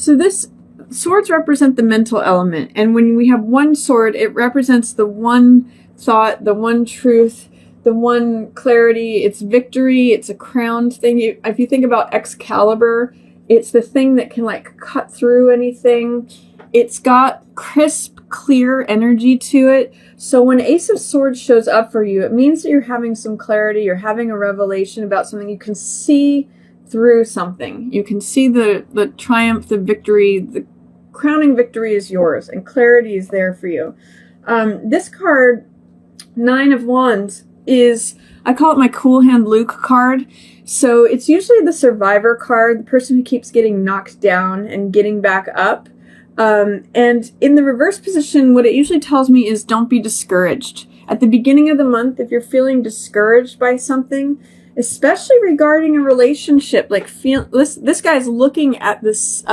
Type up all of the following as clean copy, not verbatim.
So this swords represent the mental element. And when we have one sword, it represents the one thought, the one truth, the one clarity. It's victory. It's a crowned thing. If you think about Excalibur, it's the thing that can like cut through anything. It's got crisp, clear energy to it. So when Ace of Swords shows up for you, it means that you're having some clarity. You're having a revelation about something. You can see through something. You can see the triumph, the victory. The crowning victory is yours, and clarity is there for you. This card, Nine of Wands, is, I call it my Cool Hand Luke card. So it's usually the survivor card, the person who keeps getting knocked down and getting back up. And in the reverse position, what it usually tells me is don't be discouraged. At the beginning of the month, if you're feeling discouraged by something, especially regarding a relationship, like this guy's looking at this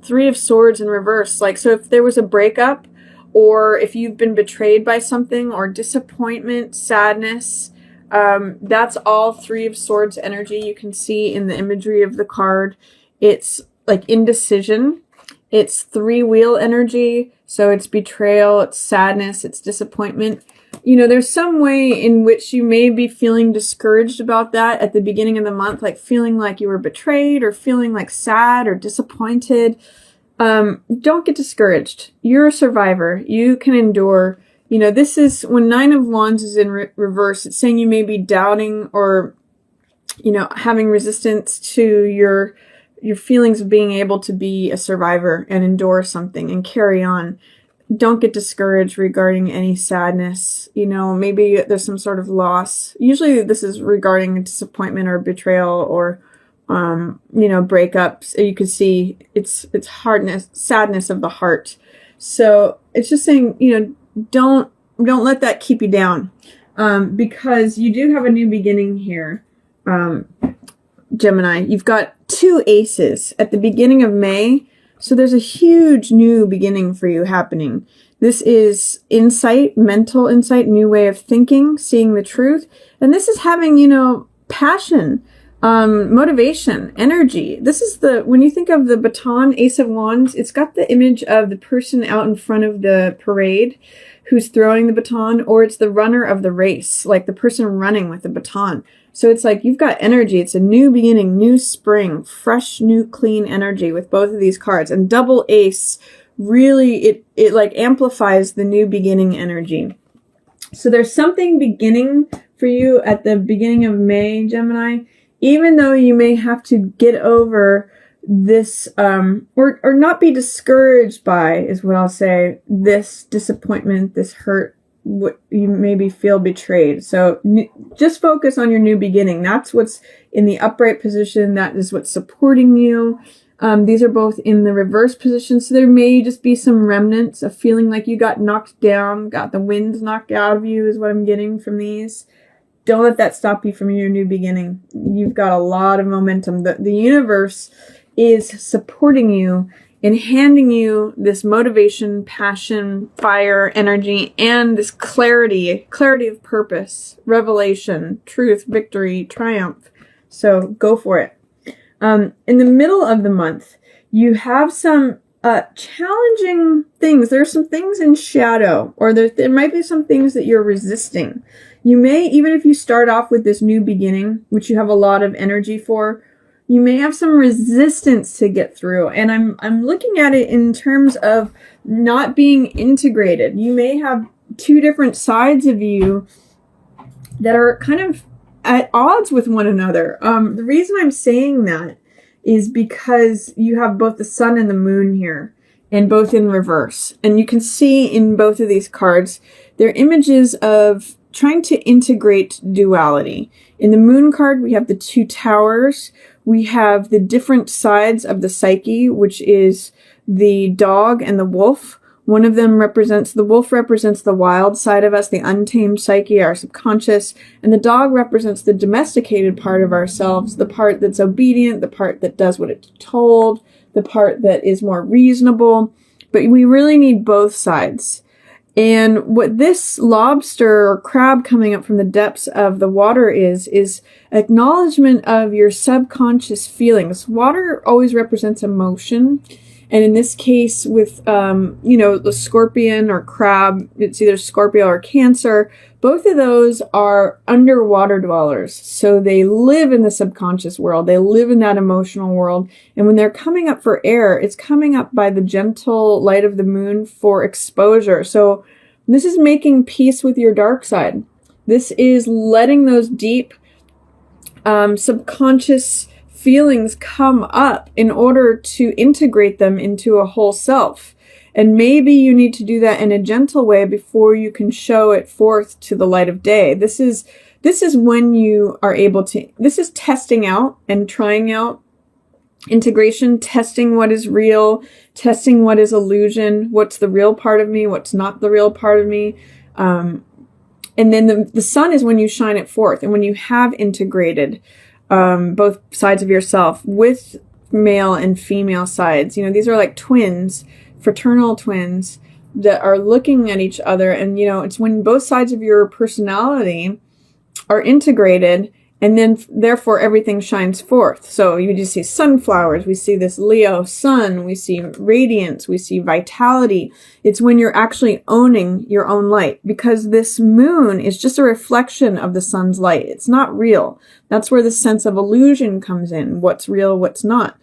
Three of Swords in reverse. Like, so if there was a breakup, or if you've been betrayed by something, or disappointment, sadness, that's all Three of Swords energy. You can see in the imagery of the card. It's like indecision. It's three-wheel energy. So it's betrayal, it's sadness, it's disappointment. You know, there's some way in which you may be feeling discouraged about that at the beginning of the month, like feeling like you were betrayed or feeling like sad or disappointed. Don't get discouraged. You're a survivor. You can endure. You know, this is when Nine of Wands is in reverse. It's saying you may be doubting or, you know, having resistance to your feelings of being able to be a survivor and endure something and carry on. Don't get discouraged regarding any sadness. You know, maybe there's some sort of loss. Usually this is regarding a disappointment or betrayal or, you know, breakups. You can see it's hardness, sadness of the heart. So it's just saying, you know, don't let that keep you down, because you do have a new beginning here. Gemini, you've got two aces at the beginning of May. So there's a huge new beginning for you happening. This is insight, mental insight, new way of thinking, seeing the truth. And this is having, you know, passion, motivation, energy. This is when you think of the baton, Ace of Wands, it's got the image of the person out in front of the parade who's throwing the baton, or it's the runner of the race, like the person running with the baton. So it's like you've got energy. It's a new beginning, new spring, fresh, new, clean energy with both of these cards. And double ace, really, it like amplifies the new beginning energy. So there's something beginning for you at the beginning of May, Gemini, even though you may have to get over this, or not be discouraged by, is what I'll say, this disappointment, this hurt, what you maybe feel betrayed. So just focus on your new beginning. That's what's in the upright position. That is what's supporting you. These are both in the reverse position. So there may just be some remnants of feeling like you got knocked down, got the wind knocked out of you is what I'm getting from these. Don't let that stop you from your new beginning. You've got a lot of momentum. The universe is supporting you in handing you this motivation, passion, fire, energy, and this clarity of purpose, revelation, truth, victory, triumph. So go for it. In the middle of the month, you have some challenging things. There are some things in shadow, or there might be some things that you're resisting. You may, even if you start off with this new beginning, which you have a lot of energy for, you may have some resistance to get through. And I'm looking at it in terms of not being integrated. You may have two different sides of you that are kind of at odds with one another. The reason I'm saying that is because you have both the sun and the moon here, and both in reverse. And you can see in both of these cards, they're images of trying to integrate duality. In the moon card, we have the two towers. We have the different sides of the psyche, which is the dog and the wolf. One of them represents, the wolf represents the wild side of us, the untamed psyche, our subconscious, and the dog represents the domesticated part of ourselves, the part that's obedient, the part that does what it's told, the part that is more reasonable. But we really need both sides. And what this lobster or crab coming up from the depths of the water is acknowledgement of your subconscious feelings. Water always represents emotion. And in this case with, the scorpion or crab, it's either Scorpio or Cancer. Both of those are underwater dwellers. So they live in the subconscious world. They live in that emotional world. And when they're coming up for air, it's coming up by the gentle light of the moon for exposure. So this is making peace with your dark side. This is letting those deep subconscious feelings come up in order to integrate them into a whole self. And maybe you need to do that in a gentle way before you can show it forth to the light of day. This is when you are able to, this is testing out and trying out integration, testing what is real, testing what is illusion, what's the real part of me, what's not the real part of me. And then the sun is when you shine it forth. And when you have integrated both sides of yourself with male and female sides, these are like twins, fraternal twins that are looking at each other. And, it's when both sides of your personality are integrated, and then therefore everything shines forth. So you just see sunflowers, we see this Leo sun, we see radiance, we see vitality. It's when you're actually owning your own light, because this moon is just a reflection of the sun's light. It's not real. That's where the sense of illusion comes in. What's real, what's not.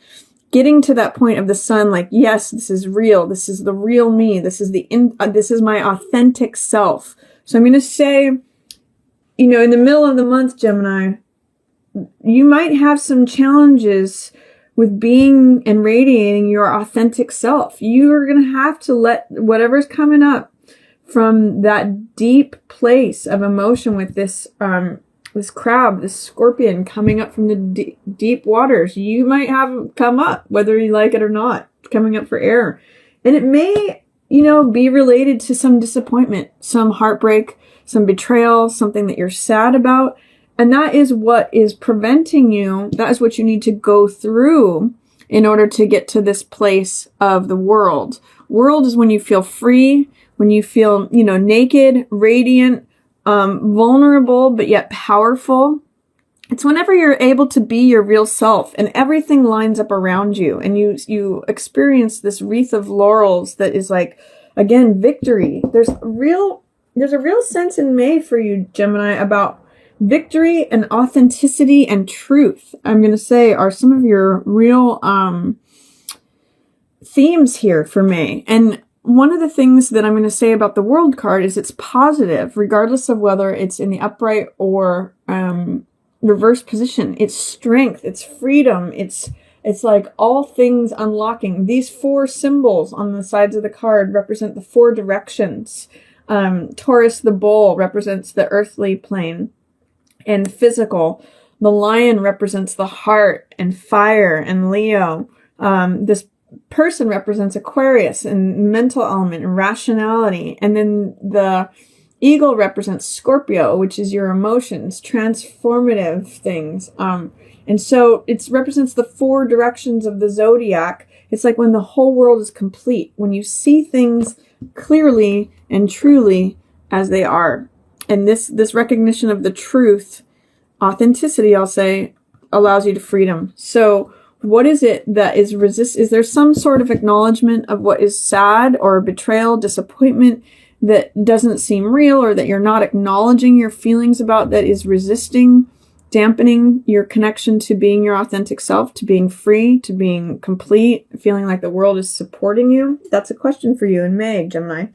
Getting to that point of the sun, like, yes, this is real. This is the real me. This is this is my authentic self. So I'm going to say, in the middle of the month, Gemini, you might have some challenges with being and radiating your authentic self. You are going to have to let whatever's coming up from that deep place of emotion with this crab, this scorpion coming up from the deep waters. You might have come up, whether you like it or not, coming up for air. And it may, be related to some disappointment, some heartbreak, some betrayal, something that you're sad about. And that is what is preventing you. That is what you need to go through in order to get to this place of the world. World is when you feel free, when you feel, naked, radiant, vulnerable, but yet powerful. It's whenever you're able to be your real self and everything lines up around you, and you experience this wreath of laurels that is like, again, victory. There's a real sense in May for you, Gemini, about victory and authenticity and truth, I'm going to say, are some of your real themes here for May. And one of the things that I'm going to say about the World card is it's positive, regardless of whether it's in the upright or reverse position. It's strength, it's freedom, it's like all things unlocking. These 4 symbols on the sides of the card represent the 4 directions. Taurus, the bull, represents the earthly plane and physical. The lion represents the heart and fire and Leo. This person represents Aquarius and mental element and rationality. And then the eagle represents Scorpio, which is your emotions, transformative things. And so it represents the 4 directions of the zodiac. It's like when the whole world is complete, when you see things clearly and truly as they are. And this recognition of the truth, authenticity, I'll say, allows you to freedom. So what is it that is is there some sort of acknowledgement of what is sad or betrayal, disappointment that doesn't seem real, or that you're not acknowledging your feelings about, that is resisting, dampening your connection to being your authentic self, to being free, to being complete, feeling like the world is supporting you? That's a question for you in May, Gemini.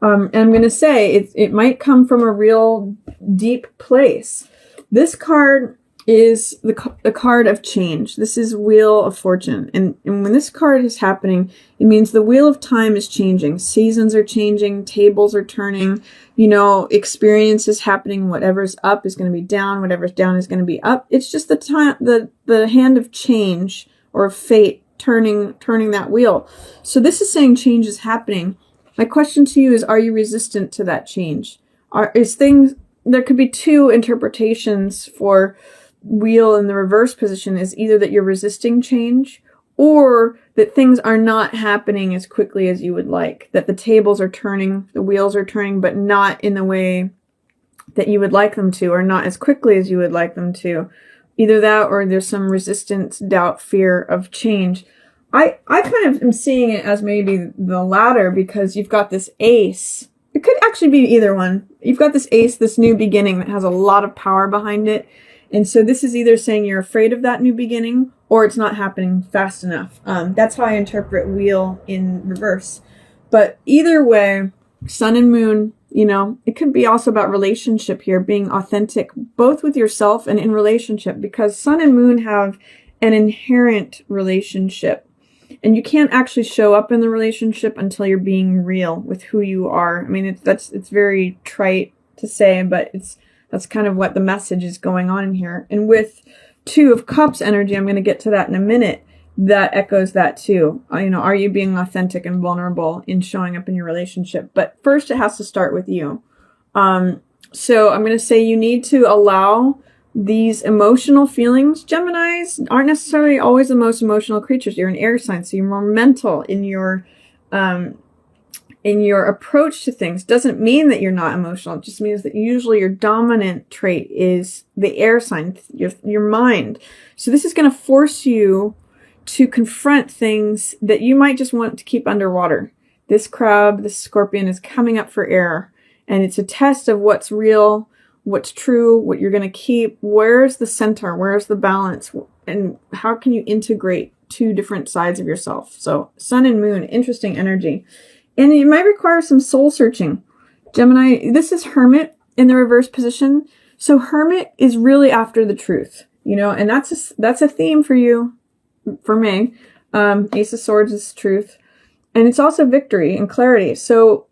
And I'm going to say it might come from a real deep place. This card is the card of change. This is Wheel of Fortune. And when this card is happening, it means the wheel of time is changing. Seasons are changing. Tables are turning. Experience is happening. Whatever's up is going to be down. Whatever's down is going to be up. It's just the time, the hand of change or fate turning that wheel. So this is saying change is happening. My question to you is, are you resistant to that change? There could be 2 interpretations for wheel in the reverse position, is either that you're resisting change, or that things are not happening as quickly as you would like, that the tables are turning, the wheels are turning, but not in the way that you would like them to, or not as quickly as you would like them to. Either that, or there's some resistance, doubt, fear of change. I kind of am seeing it as maybe the latter, because you've got this ace. It could actually be either one. You've got this ace, this new beginning that has a lot of power behind it. And so this is either saying you're afraid of that new beginning or it's not happening fast enough. That's how I interpret wheel in reverse. But either way, sun and moon, you know, it could be also about relationship here, being authentic, both with yourself and in relationship, because sun and moon have an inherent relationship. And you can't actually show up in the relationship until you're being real with who you are. I mean, it's very trite to say, but that's kind of what the message is going on in here. And with Two of Cups energy, I'm going to get to that in a minute, that echoes that too. You know, are you being authentic and vulnerable in showing up in your relationship? But first, it has to start with you. So I'm going to say you need to allow these emotional feelings. Geminis aren't necessarily always the most emotional creatures. You're an air sign, so you're more mental in your approach to things. Doesn't mean that you're not emotional. It just means that usually your dominant trait is the air sign, your mind. So this is going to force you to confront things that you might just want to keep underwater. This crab, this scorpion is coming up for air, and it's a test of what's real, what's true, what you're going to keep. Where's the center? Where's the balance? And how can you integrate two different sides of yourself? So sun and moon, interesting energy. And it might require some soul searching. Gemini, this is Hermit in the reverse position. So Hermit is really after the truth, you know, and that's a theme for you, for me. Ace of Swords is truth. And it's also victory and clarity. So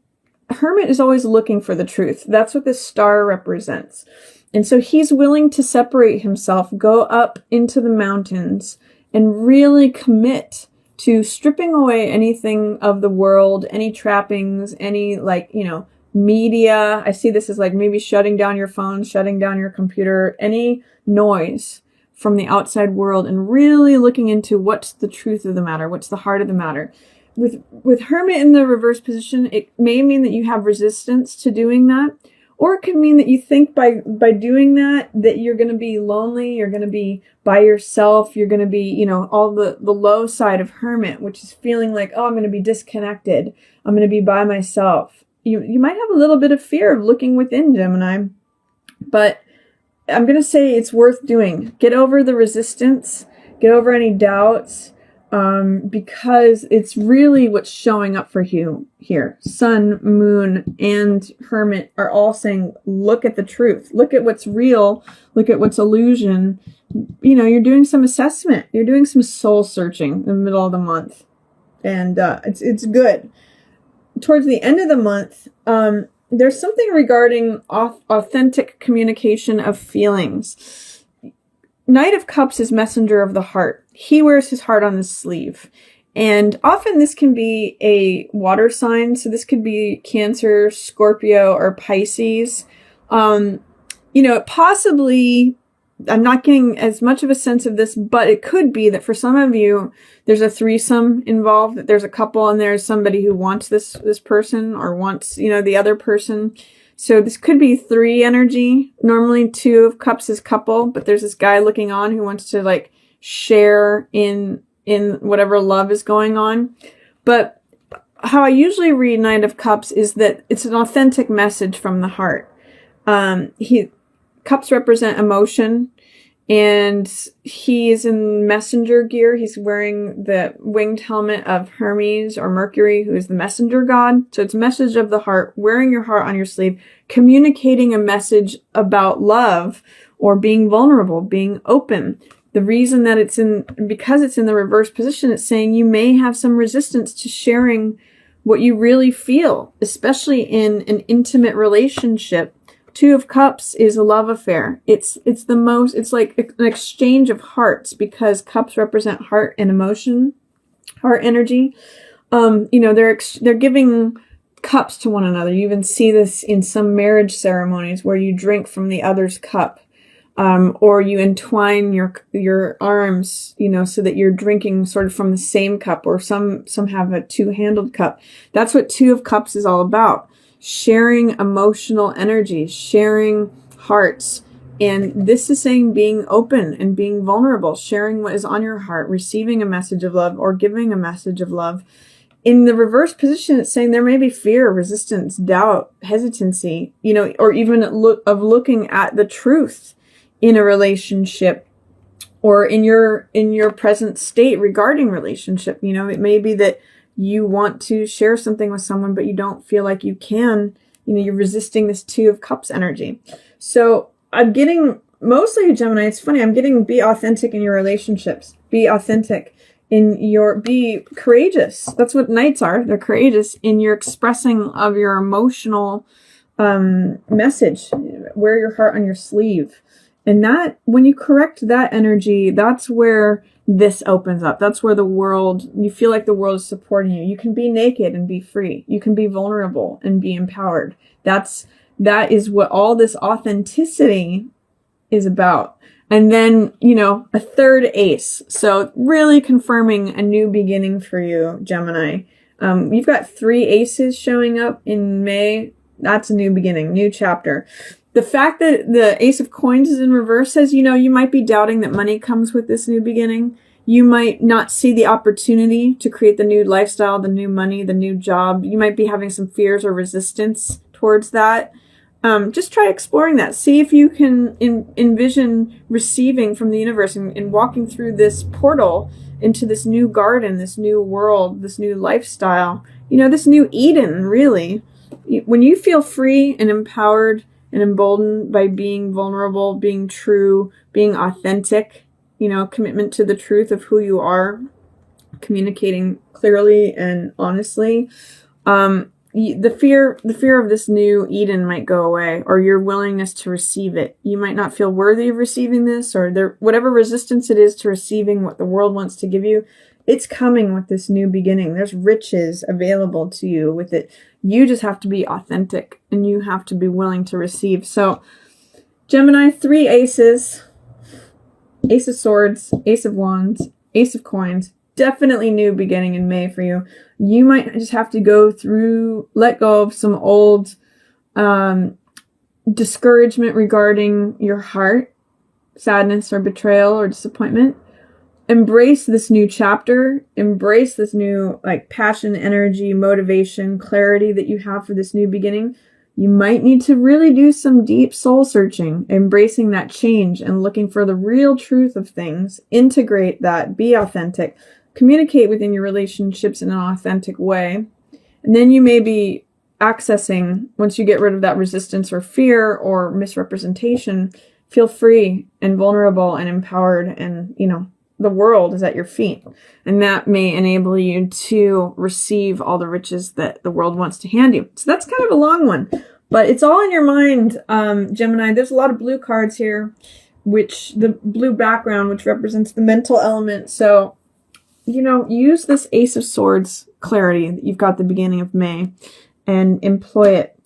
Hermit is always looking for the truth. That's what this star represents. And so he's willing to separate himself, go up into the mountains, and really commit to stripping away anything of the world, any trappings, any, like, you know, media. I see this as like maybe shutting down your phone, shutting down your computer, any noise from the outside world, and really looking into what's the truth of the matter, what's the heart of the matter. With Hermit in the reverse position, it may mean that you have resistance to doing that, or it could mean that you think by doing that you're going to be lonely, you're going to be by yourself, you're going to be, you know, all the low side of Hermit, which is feeling like, oh, I'm going to be disconnected, I'm going to be by myself. You might have a little bit of fear of looking within, Gemini, but I'm going to say it's worth doing. Get over the resistance, get over any doubts, because it's really what's showing up for you here. Sun, moon, and Hermit are all saying, look at the truth. Look at what's real. Look at what's illusion. You know, you're doing some assessment. You're doing some soul searching in the middle of the month. And it's good. Towards the end of the month, there's something regarding authentic communication of feelings. Knight of Cups is messenger of the heart. He wears his heart on his sleeve. And often this can be a water sign. So this could be Cancer, Scorpio, or Pisces. You know, possibly, I'm not getting as much of a sense of this, but it could be that for some of you, there's a threesome involved, that there's a couple and there's somebody who wants this person, or wants, you know, the other person. So this could be 3 energy. Normally 2 of Cups is couple, but there's this guy looking on who wants to like share in whatever love is going on. But how I usually read Knight of Cups is that it's an authentic message from the heart. Cups represent emotion, and he is in messenger gear. He's wearing the winged helmet of Hermes or Mercury, who is the messenger god. So it's message of the heart, wearing your heart on your sleeve, communicating a message about love or being vulnerable, being open. The reason that because it's in the reverse position, it's saying you may have some resistance to sharing what you really feel, especially in an intimate relationship. 2 of Cups is a love affair. It's like an exchange of hearts, because cups represent heart and emotion, heart energy. You know, they're giving cups to one another. You even see this in some marriage ceremonies where you drink from the other's cup, or you entwine your arms, you know, so that you're drinking sort of from the same cup, or some have a 2-handled cup. That's what 2 of Cups is all about. Sharing emotional energy, sharing hearts, And this is saying being open and being vulnerable, sharing what is on your heart, receiving a message of love or giving a message of love. In the reverse position, it's saying there may be fear, resistance, doubt, hesitancy, or even of looking at the truth in a relationship or in your present state regarding relationship. It may be that you want to share something with someone, but you don't feel like you can. You're resisting this Two of Cups energy. So I'm getting, mostly Gemini, it's funny, I'm getting be authentic in your relationships. Be authentic be courageous. That's what Knights are. They're courageous in your expressing of your emotional message. Wear your heart on your sleeve. And that, when you correct that energy, that's where this opens up. That's where you feel like the world is supporting you. You can be naked and be free. You can be vulnerable and be empowered. That is what all this authenticity is about. And then, a third ace. So really confirming a new beginning for you, Gemini. You've got 3 aces showing up in May. That's a new beginning, new chapter. The fact that the Ace of Coins is in reverse says, you might be doubting that money comes with this new beginning. You might not see the opportunity to create the new lifestyle, the new money, the new job. You might be having some fears or resistance towards that. Just try exploring that. See if you can envision receiving from the universe and walking through this portal into this new garden, this new world, this new lifestyle, this new Eden, really. When you feel free and empowered and emboldened by being vulnerable, being true, being authentic, commitment to the truth of who you are, communicating clearly and honestly, the fear of this new Eden might go away, or your willingness to receive it. You might not feel worthy of receiving this, or whatever resistance it is to receiving what the world wants to give you. It's coming with this new beginning. There's riches available to you with it. You just have to be authentic and you have to be willing to receive. So Gemini, 3 aces, Ace of Swords, Ace of Wands, Ace of Coins. Definitely new beginning in May for you. You might just have to let go of some old discouragement regarding your heart, sadness or betrayal or disappointment. Embrace this new chapter. Embrace this new passion, energy, motivation, clarity that you have for this new beginning. You might need to really do some deep soul searching, embracing that change and looking for the real truth of things. Integrate that. Be authentic. Communicate within your relationships in an authentic way. And then you may be accessing, once you get rid of that resistance or fear or misrepresentation, feel free and vulnerable and empowered, and the world is at your feet. And that may enable you to receive all the riches that the world wants to hand you. So that's kind of a long one, but it's all in your mind, Gemini. There's a lot of blue cards here, which the blue background, which represents the mental element. So use this Ace of Swords clarity that you've got at the beginning of May and employ it